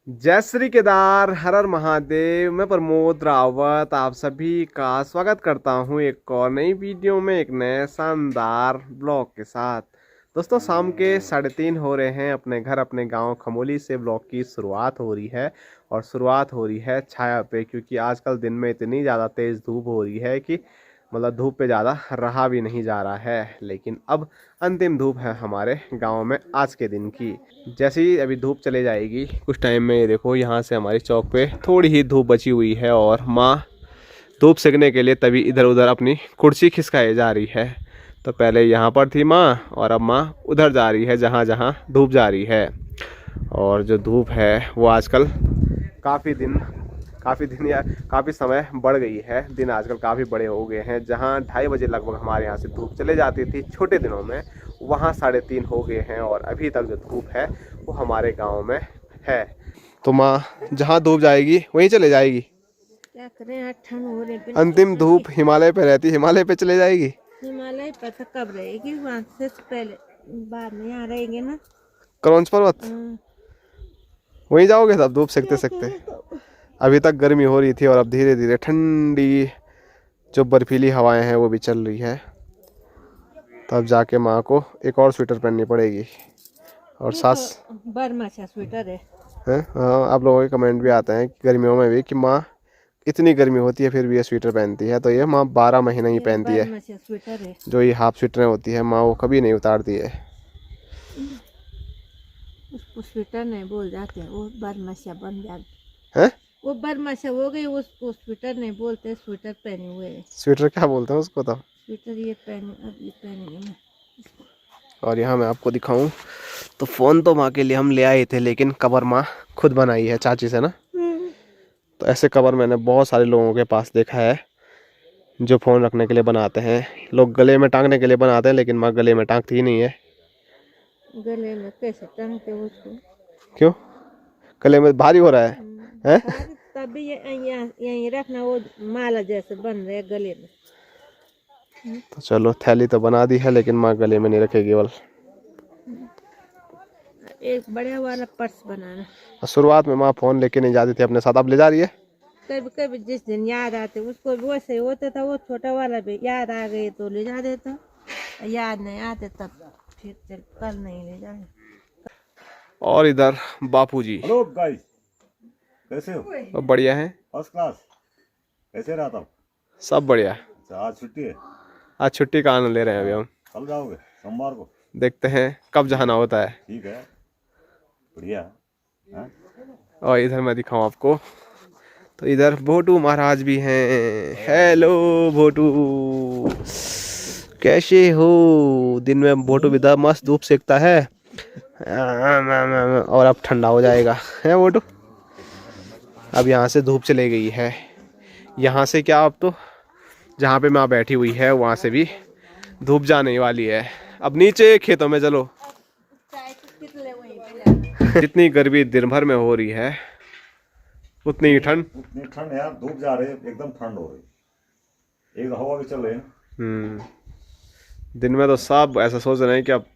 जय श्री केदार, हर हर महादेव। मैं प्रमोद रावत आप सभी का स्वागत करता हूं एक और नई वीडियो में, एक नए शानदार ब्लॉग के साथ। दोस्तों, शाम के 3:30 हो रहे हैं। अपने घर अपने गांव खमोली से ब्लॉग की शुरुआत हो रही है और शुरुआत हो रही है छाया पे, क्योंकि आजकल दिन में इतनी ज़्यादा तेज़ धूप हो रही है कि धूप पे ज़्यादा रहा भी नहीं जा रहा है। लेकिन अब अंतिम धूप है हमारे गांव में आज के दिन की। जैसे ही अभी धूप चले जाएगी कुछ टाइम में, ये देखो यहाँ से हमारी चौक पे थोड़ी ही धूप बची हुई है और माँ धूप सेकने के लिए तभी इधर उधर अपनी कुर्सी खिसकाए जा रही है। तो पहले यहाँ पर थी माँ और अब माँ उधर जा रही है जहाँ जहाँ धूप जा रही है। और जो धूप है वो आजकल काफ़ी दिन या काफ़ी समय बढ़ गई है। दिन आजकल काफ़ी बड़े हो गए हैं। जहाँ 2:30 बजे लगभग हमारे यहाँ से धूप चले जाती थी छोटे दिनों में, वहाँ 3:30 हो गए हैं और अभी तक जो धूप है वो हमारे गांव में है। तो माँ जहाँ धूप जाएगी वहीं चले जाएगी। क्या करें, ठंड हो रही है। अंतिम धूप हिमालय पे रहती, हिमालय पे चले जाएगी। हिमालय पर तो कब रहेगी, वहाँ से पहले बाद में यहाँ रहेंगे ना। क्रौंच पर्वत वहीं जाओगे तब धूप सेकते सेकते। अभी तक गर्मी हो रही थी और अब धीरे धीरे ठंडी जो बर्फीली हवाएं हैं वो भी चल रही है। तब जाके माँ को एक और स्वेटर पहननी पड़ेगी। और सास बर्मा सा स्वेटर है। हाँ, आप लोगों के कमेंट भी आते हैं गर्मियों में भी कि माँ इतनी गर्मी होती है फिर भी ये स्वेटर पहनती है। तो ये माँ 12 महीने ही पहनती है। बर्मा सा स्वेटर है। जो ये हाफ स्वेटरें होती है माँ वो कभी नहीं उतारती है। उसको स्वेटर नहीं बोल जाते, वो बर्मा सा बन जाते हैं। वो बर्मा सा हो गई, उसको स्वेटर नहीं बोलते। स्वेटर पहने हुए है। स्वेटर क्या बोलते हैं उसको? तो स्वेटर ये पहने, अब ये पहनेंगे ना। और यहाँ मैं आपको दिखाऊं तो फ़ोन तो माँ के लिए हम ले आए थे, लेकिन कवर माँ खुद बनाई है चाची से ना। तो ऐसे कवर मैंने बहुत सारे लोगों के पास देखा है जो फ़ोन रखने के लिए बनाते हैं। लोग गले में टांगने के लिए बनाते हैं, लेकिन माँ गले में टांगती ही नहीं है। गले में कैसे टांगते उसको? क्यों? गले में भारी हो रहा है हैं? तभी यहीं रखना, वो माला जैसे बन रहे गले में। तो चलो, थैली तो बना दी है लेकिन माँ गले में नहीं रखेगी। केवल एक बड़ा वाला पर्स बनाना। शुरुआत में माँ फ़ोन लेके नहीं जाती थी अपने साथ, अब ले जा रही है। कभी कभी जिस दिन याद आते उसको भी वैसे होता था। वो छोटा वाला भी याद आ गए तो ले जा देता, याद नहीं आते तब फिर चल कल नहीं ले जाए। और इधर बापूजी। हेलो गाइस, कैसे हो? बढ़िया है, फर्स्ट क्लास। कैसे रहा था? सब बढ़िया। अच्छा, आज छुट्टी है? आज छुट्टी का आनंद ले रहे हैं अभी हम। कल जाओगे? सोमवार को? देखते हैं कब जाना होता है। ठीक है, बढ़िया। हाँ? और इधर मैं दिखाऊं आपको तो इधर भोटू महाराज भी हैं। हेलो भोटू, कैसे हो? दिन में भोटू भी मस्त धूप सेकता है और अब ठंडा हो जाएगा है भोटू। अब यहाँ से धूप चले गई है। यहाँ से क्या, अब तो जहाँ पे माँ बैठी हुई है वहाँ से भी धूप जाने वाली है। अब नीचे खेतों में चलो। जितनी गर्मी दिन भर में हो रही है उतनी ही ठंड। उतनी ठंड यार, धूप जा रही है, एकदम ठंड हो रही। एक हवा भी चल रही है ना। दिन में तो सब ऐसा सोच रहे हैं कि अब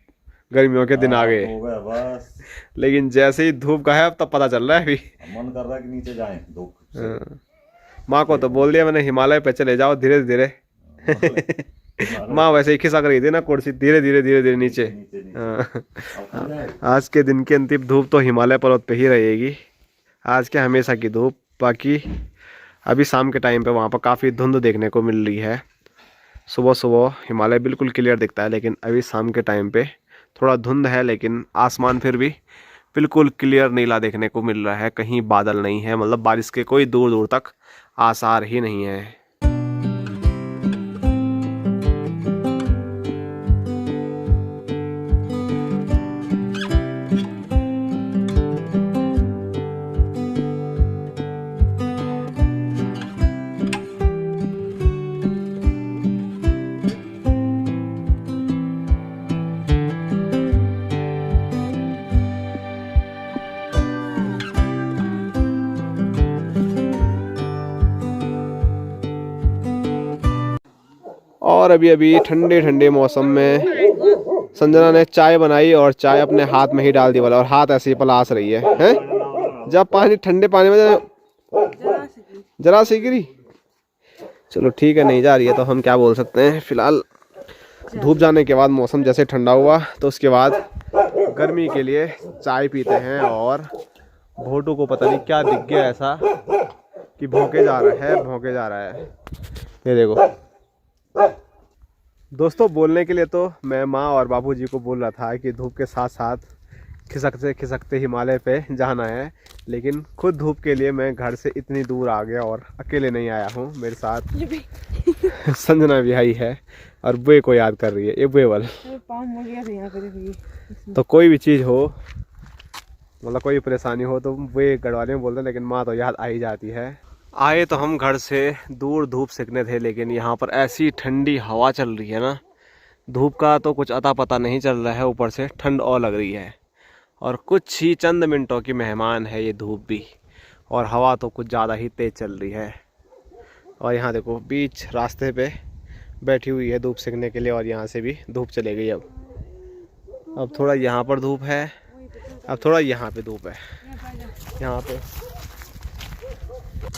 गर्मियों के दिन आ गए हो गया बस। लेकिन जैसे ही धूप का है अब तब पता चल रहा है अभी। मन कर रहा है कि नीचे जाएं धूप से। माँ को तो बोल दिया मैंने, हिमालय पे चले जाओ धीरे धीरे। माँ वैसे ही खिसक रही थी ना कुर्सी, धीरे धीरे धीरे धीरे नीचे। आज के दिन की अंतिम धूप तो हिमालय पर्वत पे ही रहेगी। आज के हमेशा की धूप। बाकी अभी शाम के टाइम पे वहाँ पर काफ़ी धुंध देखने को मिल रही है। सुबह सुबह हिमालय बिल्कुल क्लियर दिखता है, लेकिन अभी शाम के टाइम पे थोड़ा धुंध है। लेकिन आसमान फिर भी बिल्कुल क्लियर नीला देखने को मिल रहा है। कहीं बादल नहीं है, मतलब बारिश के कोई दूर दूर तक आसार ही नहीं है। और अभी अभी ठंडे ठंडे मौसम में संजना ने चाय बनाई और चाय अपने हाथ में ही डाल दी वाला, और हाथ ऐसे ही पलास रही है हैं? जब पानी ठंडे पानी में जरा सी गिरी। चलो ठीक है, नहीं जा रही है तो हम क्या बोल सकते हैं। फिलहाल धूप जाने के बाद मौसम जैसे ठंडा हुआ तो उसके बाद गर्मी के लिए चाय पीते हैं। और भोटू को पता नहीं क्या दिख गया ऐसा कि भौंके जा रहा है। ये देखो दोस्तों, बोलने के लिए तो मैं माँ और बाबूजी को बोल रहा था कि धूप के साथ साथ खिसकते खिसकते हिमालय पे जाना है, लेकिन खुद धूप के लिए मैं घर से इतनी दूर आ गया और अकेले नहीं आया हूँ। मेरे साथ संजना भी आई है और बुए को याद कर रही है। ये बुए वाला तो कोई भी चीज़ हो, मतलब कोई परेशानी हो तो बुए गढ़वाले में बोलते हैं, लेकिन माँ तो याद आ ही जाती है। आए तो हम घर से दूर धूप सेकने थे, लेकिन यहाँ पर ऐसी ठंडी हवा चल रही है ना, धूप का तो कुछ अता पता नहीं चल रहा है, ऊपर से ठंड और लग रही है। और कुछ ही चंद मिनटों की मेहमान है ये धूप भी, और हवा तो कुछ ज़्यादा ही तेज़ चल रही है। और यहाँ देखो बीच रास्ते पे बैठी हुई है धूप सेकने के लिए, और यहाँ से भी धूप चले गई। अब थोड़ा यहाँ पर धूप है, अब थोड़ा यहाँ पे धूप है। यहाँ पे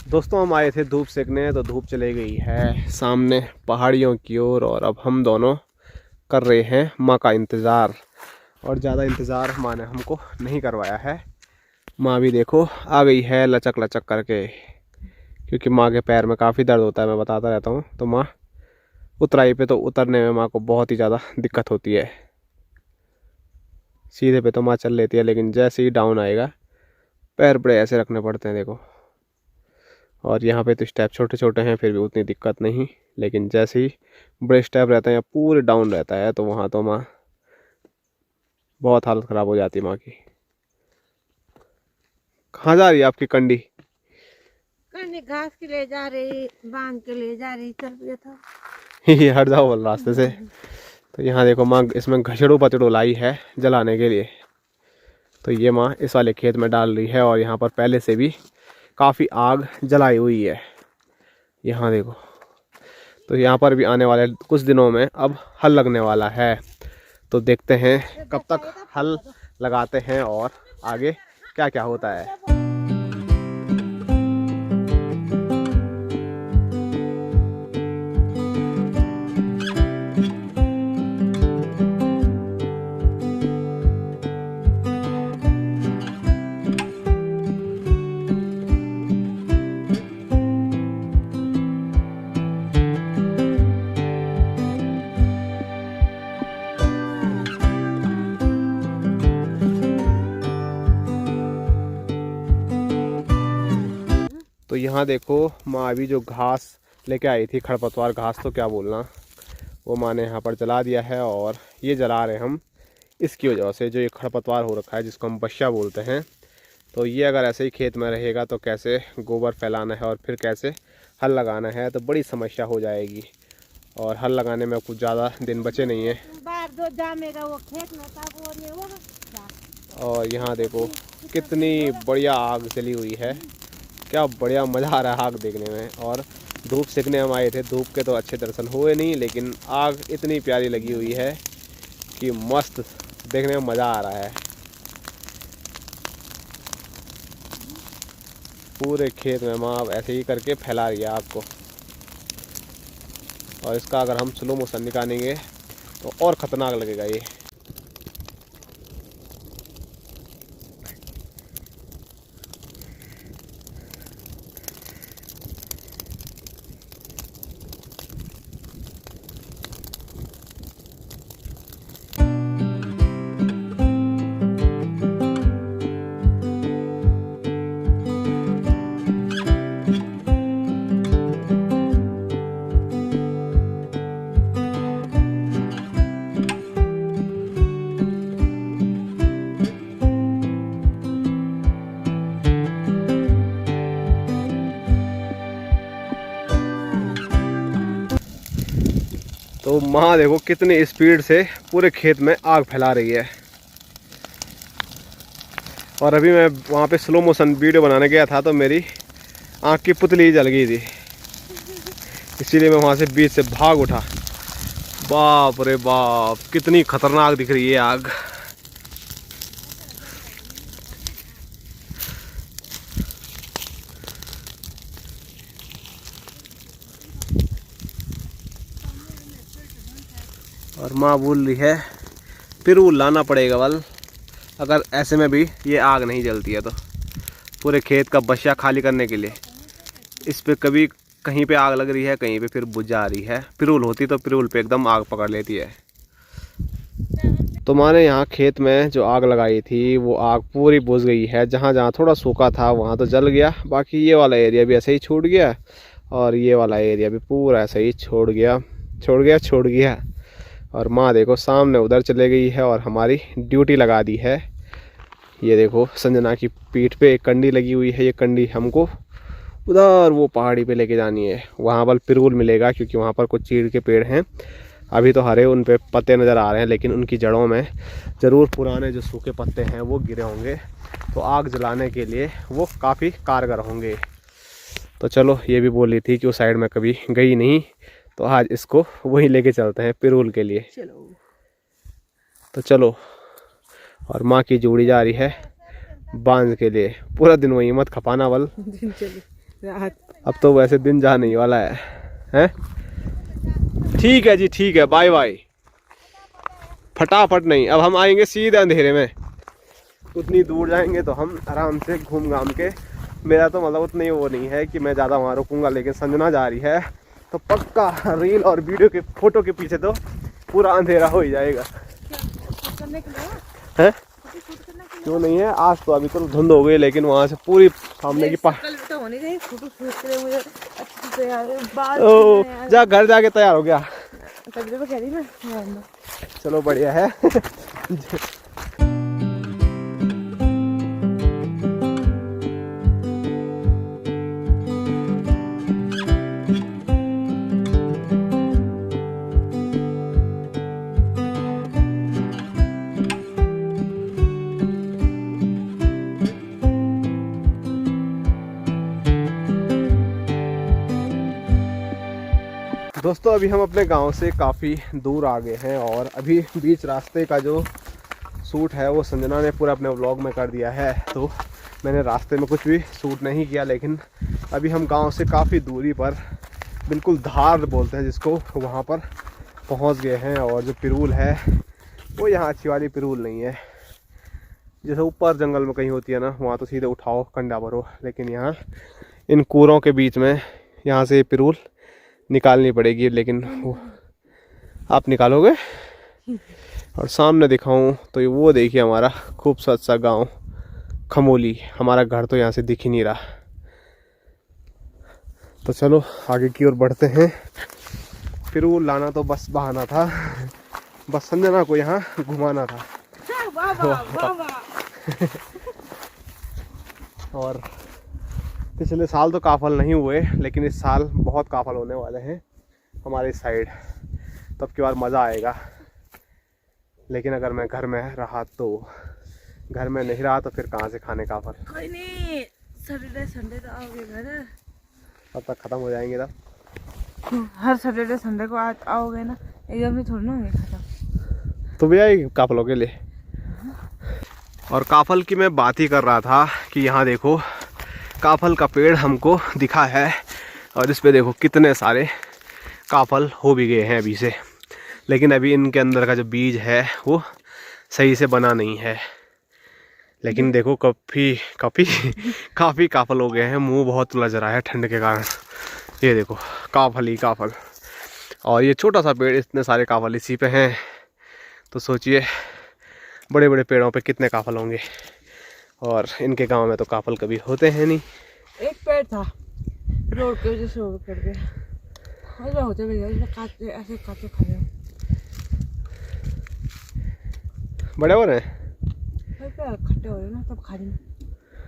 दोस्तों हम आए थे धूप सेकने, तो धूप चले गई है सामने पहाड़ियों की ओर, और अब हम दोनों कर रहे हैं माँ का इंतज़ार। और ज़्यादा इंतज़ार माँ ने हमको नहीं करवाया है। माँ भी देखो आ गई है लचक लचक करके, क्योंकि माँ के पैर में काफ़ी दर्द होता है, मैं बताता रहता हूँ। तो माँ उतराई पे तो उतरने में माँ को बहुत ही ज़्यादा दिक्कत होती है। सीधे पे तो माँ चल लेती है, लेकिन जैसे ही डाउन आएगा पैर बड़े ऐसे रखने पड़ते हैं देखो। और यहाँ पे तो स्टेप छोटे छोटे हैं, फिर भी उतनी दिक्कत नहीं, लेकिन जैसे ही बड़े स्टेप रहते हैं या पूरे डाउन रहता है तो वहाँ तो माँ बहुत हालत ख़राब हो जाती है माँ की। कहाँ जा रही है आपकी कंडी? कंडी घास के ले जा रही, बांध के ले जा रही, चल गया था हट जाओ बोल रास्ते से। तो यहाँ देखो माँ इसमें घसड़ू पचड़ू लाई है जलाने के लिए, तो ये माँ इस वाले खेत में डाल रही है। और यहाँ पर पहले से भी काफ़ी आग जलाई हुई है, यहाँ देखो। तो यहाँ पर भी आने वाले कुछ दिनों में अब हल लगने वाला है, तो देखते हैं कब तक हल लगाते हैं और आगे क्या क्या होता है। तो यहाँ देखो माँ अभी जो घास लेके आई थी, खरपतवार घास तो क्या बोलना, वो माँ ने यहाँ पर जला दिया है। और ये जला रहे हम इसकी वजह से, जो ये खरपतवार हो रखा है जिसको हम बसिया बोलते हैं, तो ये अगर ऐसे ही खेत में रहेगा तो कैसे गोबर फैलाना है और फिर कैसे हल लगाना है, तो बड़ी समस्या हो जाएगी। और हल लगाने में कुछ ज़्यादा दिन बचे नहीं हैं। और यहाँ देखो कितनी बढ़िया आग जली हुई है, क्या बढ़िया मज़ा आ रहा है आग देखने में। और धूप सेकने हम आए थे, धूप के तो अच्छे दर्शन हुए नहीं, लेकिन आग इतनी प्यारी लगी हुई है कि मस्त देखने में मज़ा आ रहा है। पूरे खेत में माँ ऐसे ही करके फैला रही है आग को, और इसका अगर हम स्लो मोशन निकालेंगे तो और ख़तरनाक लगेगा ये। तो माँ देखो कितनी स्पीड से पूरे खेत में आग फैला रही है। और अभी मैं वहाँ पे स्लो मोशन वीडियो बनाने गया था तो मेरी आँख की पुतली जल गई थी, इसीलिए मैं वहाँ से बीच से भाग उठा। बाप रे बाप, कितनी खतरनाक दिख रही है आग। और माँ बोल रही है पिरूल लाना पड़ेगा बल, अगर ऐसे में भी ये आग नहीं जलती है तो पूरे खेत का बशिया खाली करने के लिए। इस पे कभी कहीं पे आग लग रही है, कहीं पे फिर बुझ जा रही है। पिरूल होती तो पिरूल पे एकदम आग पकड़ लेती है। तुम्हारे यहाँ खेत में जो आग लगाई थी वो आग पूरी बुझ गई है। जहाँ जहाँ थोड़ा सूखा था वहाँ तो जल गया, बाकी ये वाला एरिया भी ऐसे ही छूट गया और ये वाला एरिया भी पूरा ऐसे ही छोड़ गया। और माँ देखो सामने उधर चले गई है और हमारी ड्यूटी लगा दी है। ये देखो संजना की पीठ पे एक कंडी लगी हुई है। ये कंडी हमको उधर वो पहाड़ी पे लेके जानी है, वहाँ पर पिरूल मिलेगा क्योंकि वहाँ पर कुछ चीड़ के पेड़ हैं। अभी तो हरे उन पे पत्ते नज़र आ रहे हैं, लेकिन उनकी जड़ों में ज़रूर पुराने जो सूखे पत्ते हैं वो गिरे होंगे, तो आग जलाने के लिए वो काफ़ी कारगर होंगे। तो चलो, ये भी बोल रही थी कि उस साइड में कभी गई नहीं, तो आज इसको वहीं लेके चलते हैं पिरूल के लिए। तो चलो, और माँ की जोड़ी जा रही है बांध के लिए। पूरा दिन वहीं मत खपाना बल, अब तो वैसे दिन जाने ही वाला है? ठीक है जी, ठीक है, बाय बाय। फटाफट नहीं, अब हम आएंगे सीधे अंधेरे में। उतनी दूर जाएंगे तो हम आराम से घूम घाम के, मेरा तो मतलब उतनी वो नहीं है कि मैं ज़्यादा वहाँ रुकूंगा, लेकिन संजना जा रही है तो पक्का रील और वीडियो के फोटो के पीछे तो पूरा अंधेरा हो ही जाएगा। है क्यों नहीं है, आज तो अभी तो धुंध हो गई, लेकिन वहाँ से पूरी सामने की जा घर जाके तैयार हो गया। चलो बढ़िया है। दोस्तों, अभी हम अपने गांव से काफ़ी दूर आ गए हैं और अभी बीच रास्ते का जो शूट है वो संजना ने पूरा अपने व्लॉग में कर दिया है, तो मैंने रास्ते में कुछ भी शूट नहीं किया। लेकिन अभी हम गांव से काफ़ी दूरी पर, बिल्कुल धार बोलते हैं जिसको, वहाँ पर पहुँच गए हैं। और जो पिरूल है वो यहाँ अच्छी वाली पिरूल नहीं है, जैसे ऊपर जंगल में कहीं होती है ना, वहाँ तो सीधे उठाओ कंडा भरो, लेकिन यहाँ इन कूरों के बीच में यहाँ से पिरूल निकालनी पड़ेगी। लेकिन वो आप निकालोगे। और सामने दिखाऊं तो ये वो देखिए हमारा खूबसूरत सा गांव खमोली। हमारा घर तो यहाँ से दिख ही नहीं रहा। तो चलो आगे की ओर बढ़ते हैं। पिरूल लाना तो बस बहाना था, बस संजना को यहाँ घुमाना था। और पिछले साल तो काफल नहीं हुए, लेकिन इस साल बहुत काफल होने वाले हैं हमारे साइड, तब की बार मज़ा आएगा। लेकिन अगर मैं घर में रहा तो, घर में नहीं रहा तो फिर कहाँ से खाने काफल। कोई नहीं, सैटरडे संडे तो आओगे घर, तब तक ख़त्म हो जाएंगे। तब हर सैटरडे संडे को आओगे ना, एकदम ही थोड़ी ना होंगे खत्म। तो भैया काफलों के लिए। और काफल की मैं बात ही कर रहा था कि यहाँ देखो काफल का पेड़ हमको दिखा है, और इस पे देखो कितने सारे काफल हो भी गए हैं अभी से। लेकिन अभी इनके अंदर का जो बीज है वो सही से बना नहीं है। लेकिन देखो काफ़ी काफल हो गए हैं। मुंह बहुत लज रहा है ठंड के कारण। ये देखो काफल ही काफल, और ये छोटा सा पेड़, इतने सारे काफल इसी पे हैं। तो सोचिए बड़े बड़े पेड़ों पे कितने काफल होंगे। और इनके गांव में तो काफल कभी होते हैं नहीं। एक पेड़ था रोड के वजह से रोड कर गया, होते भी काटते ऐसे काटते खा रहे। बड़े हो रहे हैं, खट्टे हो रहे ना, तब खा रही।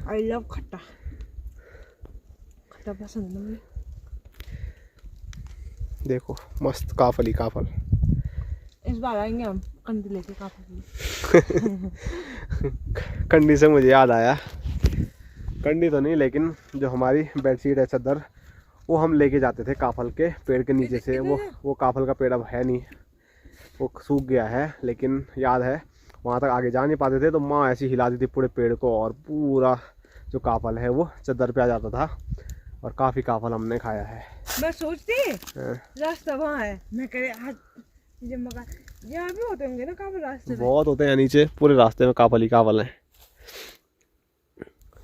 आई लव खट्टा, खट्टा पसंद है मुझे। देखो मस्त काफल ही काफल। इस बार आएंगे हम कंडी लेके काफल। कंडी से मुझे याद आया, कंडी तो नहीं लेकिन जो हमारी बेडशीट है, चादर, वो हम लेके जाते थे काफल के पेड़ के नीचे से। वो काफल का पेड़ अब है नहीं, वो सूख गया है। लेकिन याद है वहाँ तक आगे जा नहीं पाते थे, तो माँ ऐसी हिलाती थी पूरे पेड़ को, और पूरा जो काफल है वो चादर पे आ जाता था। और काफ़ी काफल हमने खाया है। मैं सोचती रास्ता वहाँ है, मैं कह आज जब मगा यहाँ भी होते होंगे ना काफी रास्ते में। बहुत होते हैं नीचे, पूरे रास्ते में काफल ही काफल हैं।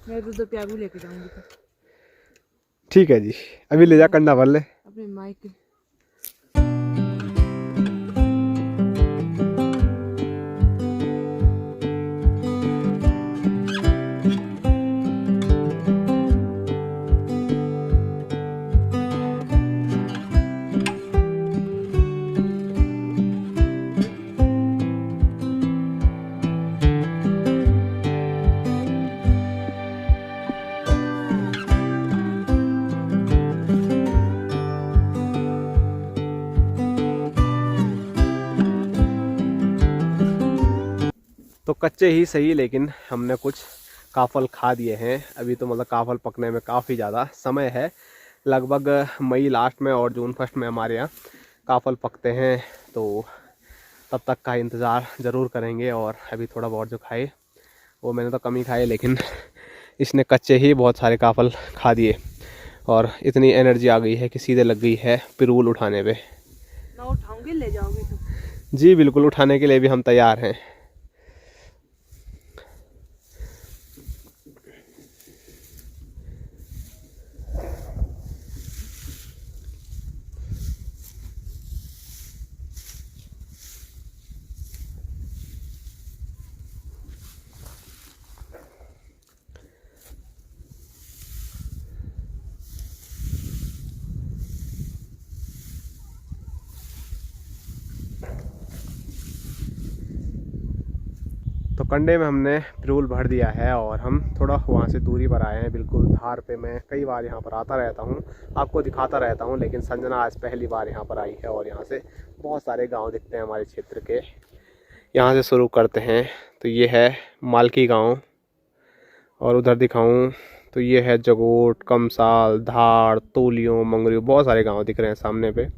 मैं तो प्यागू लेके जाऊंगी तो ठीक है जी, अभी ले जा, कंडा भर ले। अपने माइक। तो कच्चे ही सही, लेकिन हमने कुछ काफल खा दिए हैं। अभी तो मतलब काफल पकने में काफ़ी ज़्यादा समय है, लगभग मई लास्ट में और जून फर्स्ट में हमारे यहाँ काफल पकते हैं। तो तब तक का इंतज़ार ज़रूर करेंगे। और अभी थोड़ा बहुत जो खाए वो मैंने तो कम ही खाए, लेकिन इसने कच्चे ही बहुत सारे काफल खा दिए और इतनी एनर्जी आ गई है कि सीधे लग गई है पिरूल उठाने पे। ना उठाऊंगी, ले जाओगे तो? जी बिल्कुल, उठाने के लिए भी हम तैयार हैं। तो कंडे में हमने पिरूल भर दिया है और हम थोड़ा वहाँ से दूरी पर आए हैं, बिल्कुल धार पे। मैं कई बार यहाँ पर आता रहता हूँ, आपको दिखाता रहता हूँ, लेकिन संजना आज पहली बार यहाँ पर आई है। और यहाँ से बहुत सारे गांव दिखते हैं हमारे क्षेत्र के। यहाँ से शुरू करते हैं तो ये है मालकी गांव, और उधर दिखाऊँ तो ये है जगोट, कमसाल, धार, तोलियों, मंगरियों, बहुत सारे गाँव दिख रहे हैं सामने पे।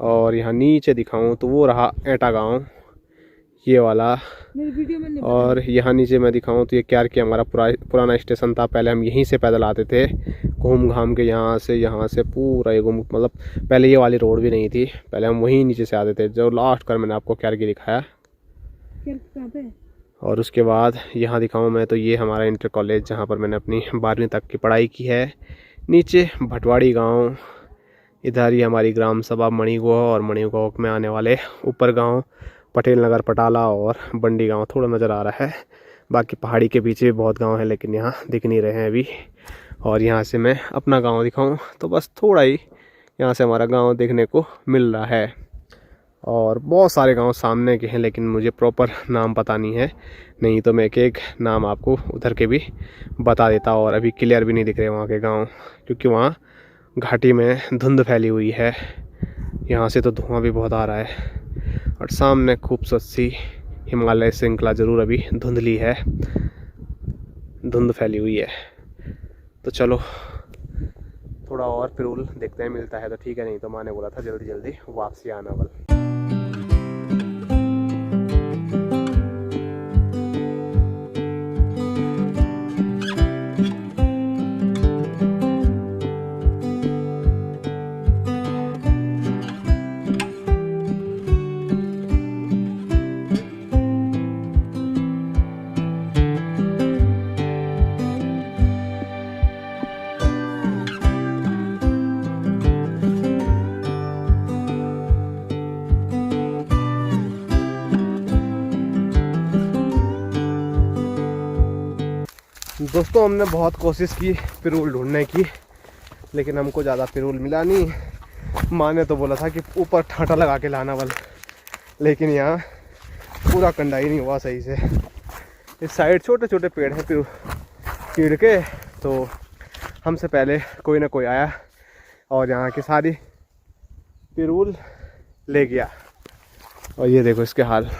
और यहाँ नीचे दिखाऊँ तो वो रहा एटा गाँव, ये वाला। मेरी वीडियो में नहीं और यहाँ नीचे मैं दिखाऊँ तो ये क्यारकी हमारा पुराना स्टेशन था। पहले हम यहीं से पैदल आते थे, घूम घाम के यहाँ से पूरा ये घूम, मतलब पहले ये वाली रोड भी नहीं थी, पहले हम वहीं नीचे से आते थे। जो लास्ट कर मैंने आपको क्यारकी दिखाया। कहाँ पे? और उसके बाद यहाँ दिखाऊँ मैं तो ये हमारा इंटर कॉलेज, जहाँ पर मैंने अपनी 12वीं तक की पढ़ाई की है। नीचे भटवाड़ी गाँव, इधर ही हमारी ग्राम सभा मणिगाँव, और मणिगाँव में आने वाले ऊपर गाँव पटेल नगर, पटाला और बंडी गांव थोड़ा नज़र आ रहा है। बाकी पहाड़ी के पीछे भी बहुत गांव हैं, लेकिन यहाँ दिख नहीं रहे हैं अभी। और यहाँ से मैं अपना गांव दिखाऊं तो बस थोड़ा ही यहाँ से हमारा गांव देखने को मिल रहा है। और बहुत सारे गांव सामने के हैं, लेकिन मुझे प्रॉपर नाम पता नहीं है, नहीं तो मैं एक एक नाम आपको उधर के भी बता देता। और अभी क्लियर भी नहीं दिख रहे वहाँ के गाँव, क्योंकि वहाँ घाटी में धुंध फैली हुई है। यहाँ से तो धुआँ भी बहुत आ रहा है। और सामने खूबसूरत सी हिमालय श्रृंखला ज़रूर अभी धुंधली है, धुंध फैली हुई है। तो चलो थोड़ा और पिरूल देखते हैं, मिलता है तो ठीक है, नहीं तो माँ ने बोला था जल्दी जल्दी वापसी आना बल। दोस्तों हमने बहुत कोशिश की पिरूल ढूंढने की, लेकिन हमको ज़्यादा पिरूल मिला नहीं। माँ ने तो बोला था कि ऊपर ठाटा लगा के लाना वाला, लेकिन यहाँ पूरा कंडा ही नहीं हुआ सही से। इस साइड छोटे छोटे पेड़ हैं कीड़ के, तो हमसे पहले कोई ना कोई आया और यहाँ की सारी पिरूल ले गया। और ये देखो इसके हाल।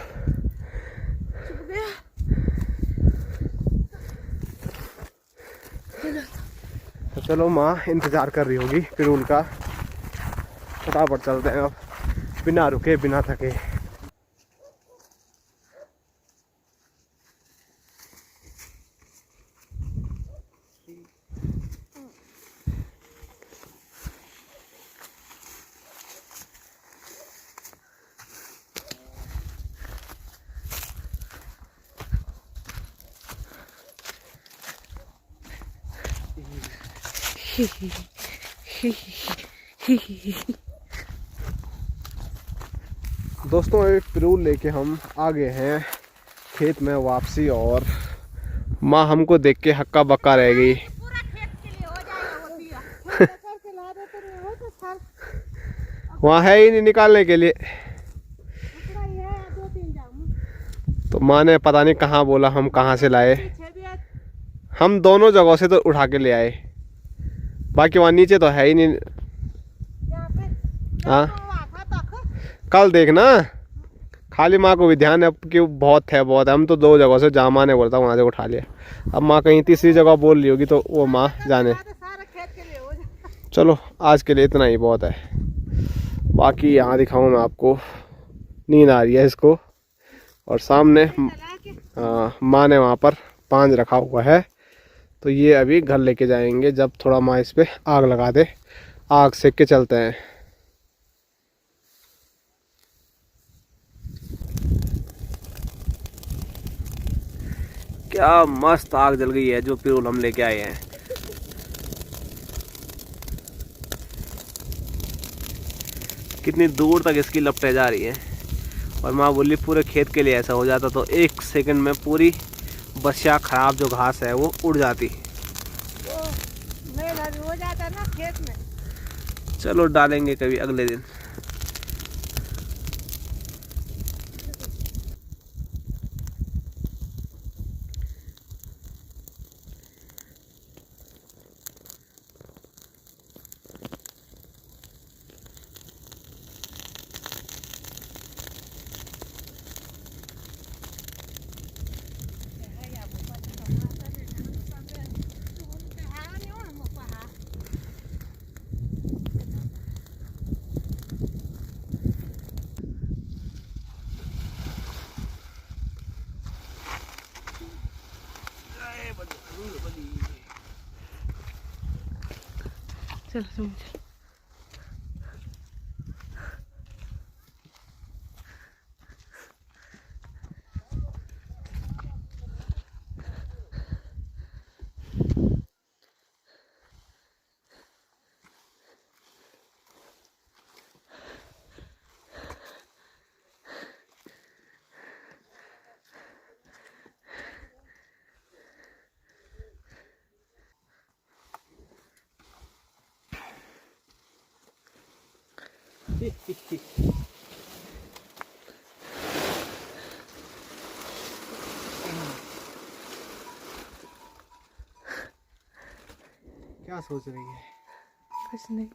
तो चलो माँ इंतज़ार कर रही होगी पिरूल का, फटाफट चलते हैं अब, बिना रुके बिना थके। दोस्तों अभी पिरूल लेके हम आ गए हैं खेत में वापसी, और माँ हमको देख के हक्का बक्का रह गई। वहाँ है ही नहीं निकालने के लिए, तो माँ ने पता नहीं कहाँ बोला, हम कहाँ से लाए। हम दोनों जगहों से तो उठा के ले आए, बाकी वहाँ नीचे तो है ही नहीं। हाँ कल देखना, खाली माँ को भी ध्यान है कि बहुत है बहुत है। हम तो 2 जगहों से, जहाँ माँ ने बोला था वहाँ से उठा लिया। अब माँ कहीं तीसरी जगह बोल रही होगी तो वो माँ जाने। चलो आज के लिए इतना ही बहुत है। बाकी यहाँ दिखाऊँ मैं आपको, नींद आ रही है इसको, और सामने माँ ने वहाँ पर पांच रखा हुआ है, तो ये अभी घर लेके जाएंगे जब थोड़ा माँ इस पे आग लगा दे। आग सेक के चलते हैं। क्या मस्त आग जल गई है जो पिरूल हम लेके आए हैं। कितनी दूर तक इसकी लपटें जा रही है। और माँ बोली पूरे खेत के लिए ऐसा हो जाता तो 1 सेकंड में पूरी बसिया खराब जो घास है वो उड़ जाती। हो जाता ना खेत में। चलो डालेंगे कभी अगले दिन। चल क्या सोच रही है? कुछ नहीं।